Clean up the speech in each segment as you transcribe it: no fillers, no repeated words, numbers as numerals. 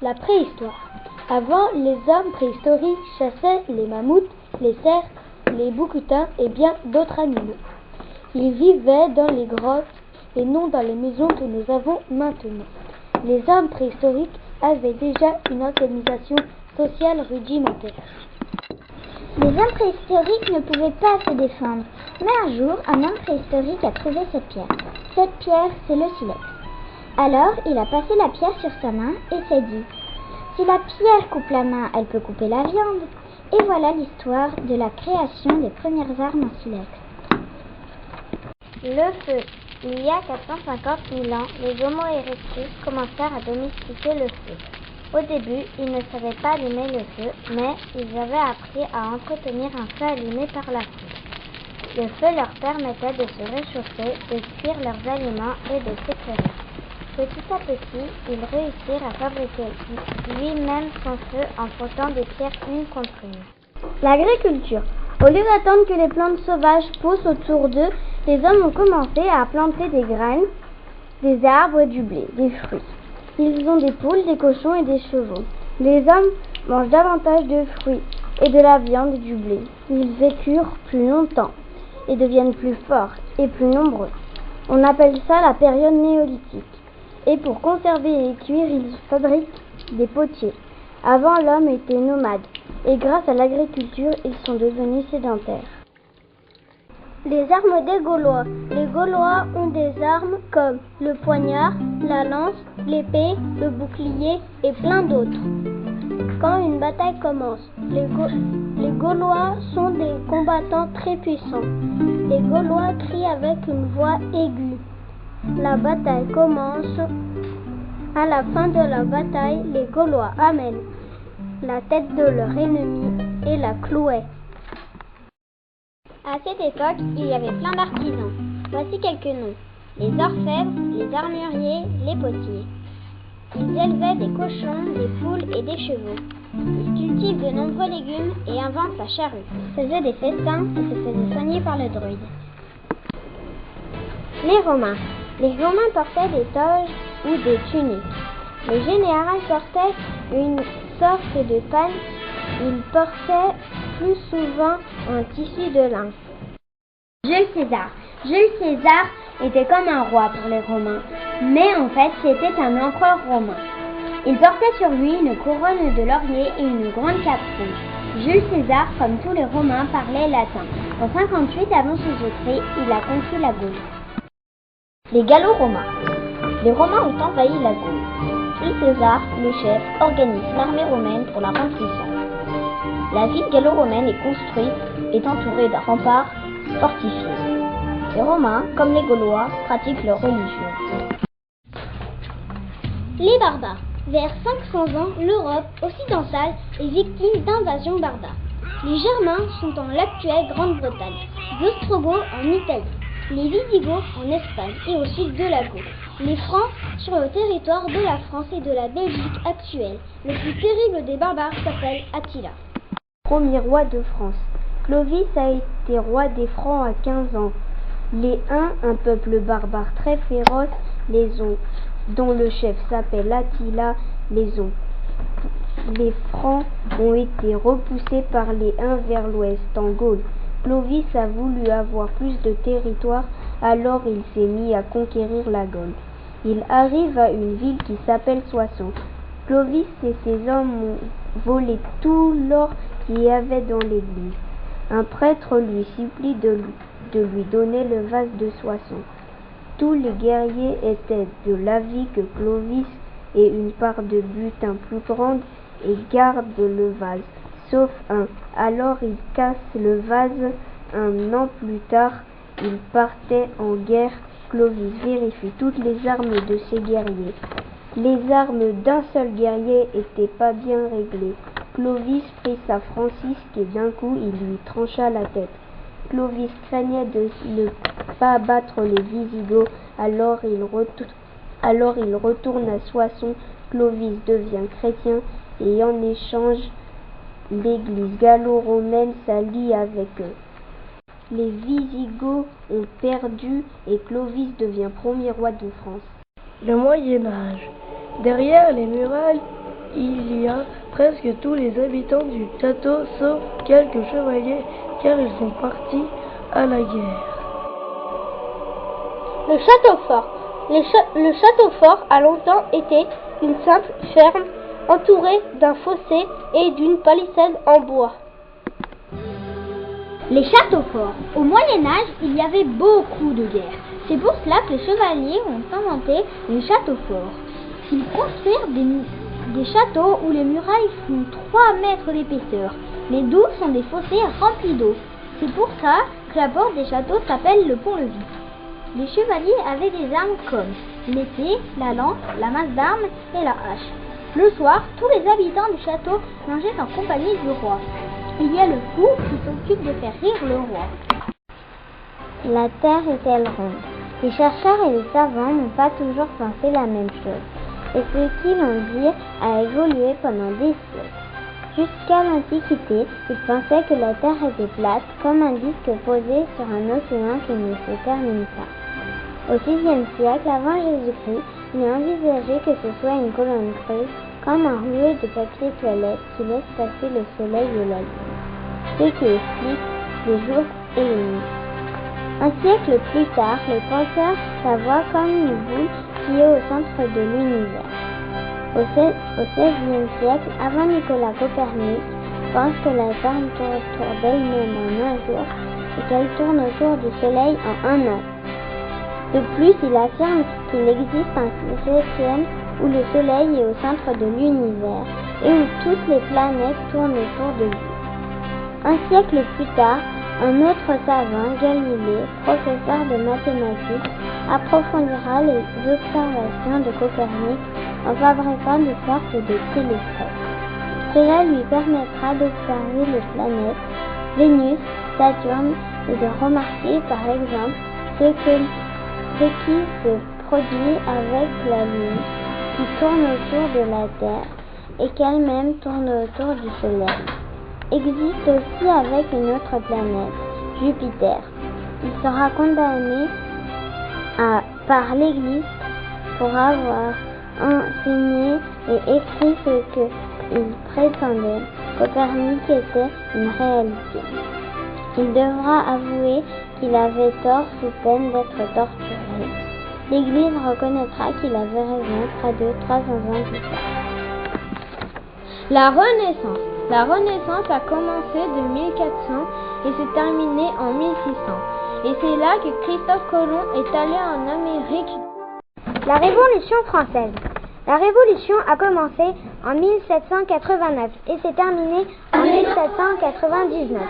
La préhistoire. Avant, les hommes préhistoriques chassaient les mammouths, les cerfs, les bouquetins et bien d'autres animaux. Ils vivaient dans les grottes et non dans les maisons que nous avons maintenant. Les hommes préhistoriques avaient déjà une organisation sociale rudimentaire. Les hommes préhistoriques ne pouvaient pas se défendre, mais un jour, un homme préhistorique a trouvé cette pierre. Cette pierre, c'est le silex. Alors, il a passé la pierre sur sa main et s'est dit « Si la pierre coupe la main, elle peut couper la viande ». Et voilà l'histoire de la création des premières armes en silex. Le feu. Il y a 450 000 ans, les Homo erectus commencèrent à domestiquer le feu. Au début, ils ne savaient pas allumer le feu, mais ils avaient appris à entretenir un feu allumé par la foudre. Le feu leur permettait de se réchauffer, de cuire leurs aliments et de s'éclairer. Petit à petit, ils réussirent à fabriquer lui-même son feu en frottant des pierres une contre une. L'agriculture. Au lieu d'attendre que les plantes sauvages poussent autour d'eux, les hommes ont commencé à planter des graines, des arbres et du blé, des fruits. Ils ont des poules, des cochons et des chevaux. Les hommes mangent davantage de fruits et de la viande et du blé. Ils vécurent plus longtemps et deviennent plus forts et plus nombreux. On appelle ça la période néolithique. Et pour conserver et cuire, ils fabriquent des potiers. Avant, l'homme était nomade et grâce à l'agriculture, ils sont devenus sédentaires. Les armes des Gaulois. Les Gaulois ont des armes comme le poignard, la lance, l'épée, le bouclier et plein d'autres. Quand une bataille commence, les Gaulois sont des combattants très puissants. Les Gaulois crient avec une voix aiguë. La bataille commence. À la fin de la bataille, les Gaulois amènent la tête de leur ennemi et la clouaient. À cette époque, il y avait plein d'artisans. Voici quelques noms. Les orfèvres, les armuriers, les potiers. Ils élevaient des cochons, des poules et des chevaux. Ils cultivent de nombreux légumes et inventent la charrue. Faisaient des festins et se faisaient soigner par le druide. Les Romains. Les Romains portaient des toges ou des tuniques. Le général portait une sorte de panne. Il portait plus souvent un tissu de lin. Jules César. Jules César était comme un roi pour les Romains, mais en fait c'était un empereur romain. Il portait sur lui une couronne de laurier et une grande cape rouge. Jules César, comme tous les Romains, parlait latin. En 58 avant Jésus-Christ, il a conquis la Gaule. Les Gallo-Romains. Les Romains ont envahi la Gaule. Jules César, le chef, organise l'armée romaine pour la rendre puissante. La ville gallo-romaine est construite et entourée d'un rempart fortifié. Les Romains, comme les Gaulois, pratiquent leur religion. Les barbares. Vers 500 ans, l'Europe occidentale est victime d'invasions barbares. Les Germains sont en l'actuelle Grande-Bretagne, les Ostrogoths en Italie, les Visigoths en Espagne et au sud de la Gaule. Les Francs sur le territoire de la France et de la Belgique actuelle. Le plus terrible des barbares s'appelle Attila. Premier roi de France. Clovis a été roi des Francs à 15 ans. Les Huns, un peuple barbare très féroce, dont le chef s'appelle Attila, les ont. Les Francs ont été repoussés par les Huns vers l'ouest, en Gaule. Clovis a voulu avoir plus de territoire, alors il s'est mis à conquérir la Gaule. Il arrive à une ville qui s'appelle Soissons. Clovis et ses hommes ont volé tout l'or qu'il y avait dans l'église. Un prêtre lui supplie de lui donner le vase de Soissons. Tous les guerriers étaient de l'avis que Clovis ait une part de butin plus grande et garde le vase, sauf un. Alors il casse le vase. Un an plus tard, il partait en guerre. Clovis vérifie toutes les armes de ses guerriers. Les armes d'un seul guerrier étaient pas bien réglées. Clovis prit sa Francisque et d'un coup il lui trancha la tête. Clovis craignait de ne pas battre les Visigoths, alors il retourne à Soissons. Clovis devient chrétien et en échange, l'église gallo-romaine s'allie avec eux. Les Visigoths ont perdu et Clovis devient premier roi de France. Le Moyen Âge. Derrière les murailles il y a presque tous les habitants du château, sauf quelques chevaliers, car ils sont partis à la guerre. Le château fort. Le château fort a longtemps été une simple ferme entourée d'un fossé et d'une palissade en bois. Les châteaux forts. Au Moyen-Âge, il y avait beaucoup de guerres. C'est pour cela que les chevaliers ont inventé les châteaux forts. Ils construisent des châteaux où les murailles font 3 mètres d'épaisseur. Les douves sont des fossés remplis d'eau. C'est pour ça que la porte des châteaux s'appelle le pont-levis. Les chevaliers avaient des armes comme l'épée, la lance, la masse d'armes et la hache. Le soir, tous les habitants du château mangeaient en compagnie du roi. Il y a le fou qui s'occupe de faire rire le roi. La Terre est-elle ronde? Les chercheurs et les savants n'ont pas toujours pensé la même chose, et ce qui l'on dit a évolué pendant des siècles. Jusqu'à l'Antiquité, ils pensaient que la Terre était plate, comme un disque posé sur un océan qui ne se termine pas. Au VIe siècle avant Jésus-Christ, il est envisagé que ce soit une colonne creuse, comme un rouleau de papier toilette qui laisse passer le soleil et la lune, ce qui explique les jours et les nuits. Un siècle plus tard, les penseurs la voient comme une boule qui est au centre de l'univers. Au XVIe siècle, avant Nicolas Copernic, pense que la Terre tourne autour d'elle-même en un jour et qu'elle tourne autour du Soleil en un an. De plus, il affirme qu'il existe un système où le Soleil est au centre de l'univers et où toutes les planètes tournent autour de lui. Un siècle plus tard, un autre savant, Galilée, professeur de mathématiques, approfondira les observations de Copernic en fabriquant des sortes de télescopes. Cela lui permettra d'observer les planètes, Vénus, Saturne, et de remarquer par exemple ce qui se produit avec la Lune, qui tourne autour de la Terre et qu'elle-même tourne autour du Soleil. Existe aussi avec une autre planète, Jupiter. Il sera condamné par l'Église pour avoir enseigné et écrit ce qu'il prétendait. Copernic était une réalité. Il devra avouer qu'il avait tort sous peine d'être torturé. L'Église reconnaîtra qu'il avait raison près de 300 ans plus tard. La Renaissance. La Renaissance a commencé de 1400 et s'est terminée en 1600. Et c'est là que Christophe Colomb est allé en Amérique. La Révolution française. La Révolution a commencé en 1789 et s'est terminée en 1799.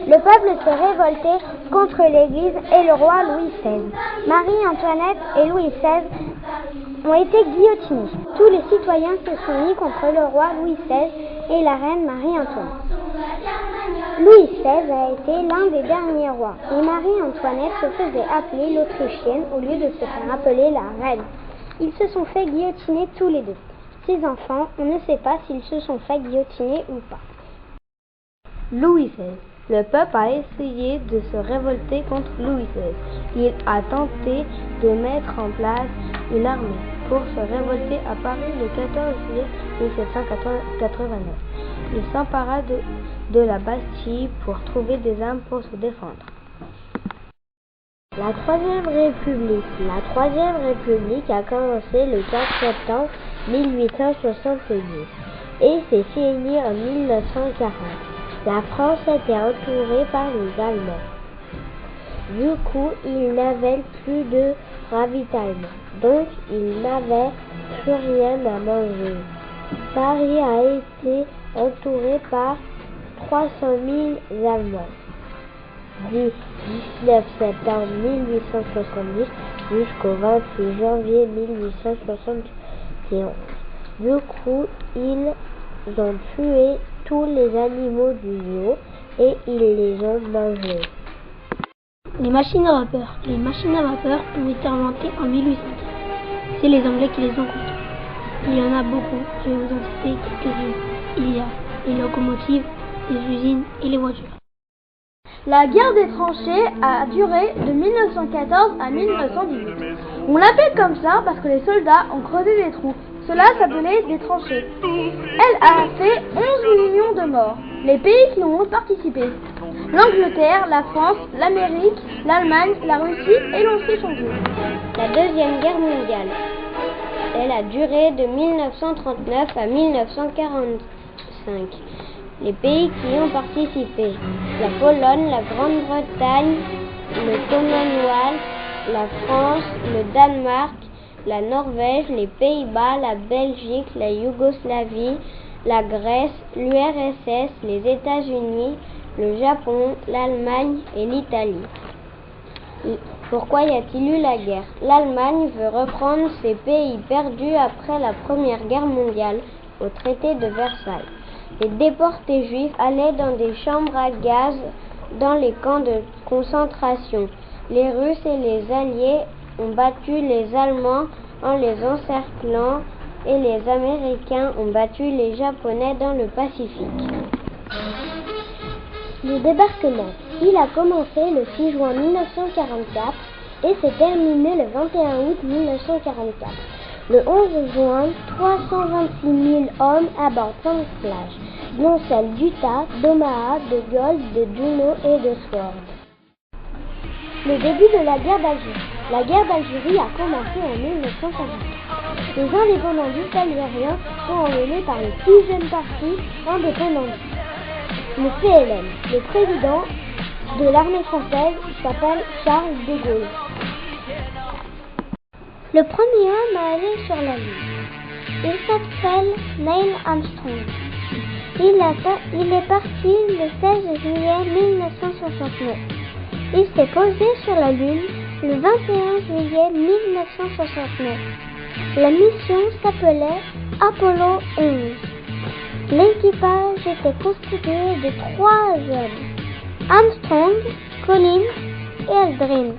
Le peuple s'est révolté contre l'Église et le roi Louis XVI. Marie-Antoinette et Louis XVI ont été guillotinés. Tous les citoyens se sont mis contre le roi Louis XVI et la reine Marie-Antoinette. Louis XVI a été l'un des derniers rois et Marie-Antoinette se faisait appeler l'Autrichienne au lieu de se faire appeler la reine. Ils se sont fait guillotiner tous les deux. Ces enfants, on ne sait pas s'ils se sont fait guillotiner ou pas. Louis XVI. Le peuple a essayé de se révolter contre Louis XVI. Il a tenté de mettre en place une armée pour se révolter à Paris le 14 juillet 1789. Il s'empara de la Bastille pour trouver des armes pour se défendre. La Troisième République. La Troisième République a commencé le 4 septembre 1870 et s'est finie en 1940. La France était entourée par les Allemands. Du coup, ils n'avaient plus de ravitaillement, donc ils n'avaient plus rien à manger. Paris a été entouré par 300 000 Allemands. Du 19 septembre 1870 jusqu'au 28 janvier 1871. Du coup, ils ont tué tous les animaux du zoo et ils les ont mangés. Les machines à vapeur. Les machines à vapeur ont été inventées en 1810. C'est les Anglais qui les ont construites. Il y en a beaucoup, je vais vous en citer quelques-unes. Il y a les locomotives, les usines et les voitures. La guerre des tranchées a duré de 1914 à 1918. On l'appelle comme ça parce que les soldats ont creusé des trous Cela s'appelait des tranchées. Elle a fait 11 millions de morts. Les pays qui ont participé: l'Angleterre, la France, l'Amérique, l'Allemagne, la Russie et l'Autriche-Hongrie. La Deuxième Guerre mondiale. Elle a duré de 1939 à 1945. Les pays qui ont participé: la Pologne, la Grande-Bretagne, le Commonwealth, la France, le Danemark, la Norvège, les Pays-Bas, la Belgique, la Yougoslavie, la Grèce, l'URSS, les États-Unis, le Japon, l'Allemagne et l'Italie. Pourquoi y a-t-il eu la guerre? L'Allemagne veut reprendre ses pays perdus après la Première Guerre mondiale au traité de Versailles. Les déportés juifs allaient dans des chambres à gaz dans les camps de concentration. Les Russes et les Alliés ont battu les Allemands en les encerclant et les Américains ont battu les Japonais dans le Pacifique. Le débarquement. Il a commencé le 6 juin 1944 et s'est terminé le 21 août 1944. Le 11 juin, 326 000 hommes abordent 5 plages, dont celles d'Utah, d'Omaha, de Gold, de Juneau et de Sword. Le début de la guerre d'Algérie. La guerre d'Algérie a commencé en 1944. Les indépendantistes algériens sont emmenés par le plus jeune parti indépendantiste, le PLN. Le président de l'armée française s'appelle Charles de Gaulle. Le premier homme à aller sur la Lune. Il s'appelle Neil Armstrong. Il est parti le 16 juillet 1969. Il s'est posé sur la Lune le 21 juillet 1969. La mission s'appelait Apollo 11. L'équipage était constitué de 3 hommes: Armstrong, Collins et Aldrin.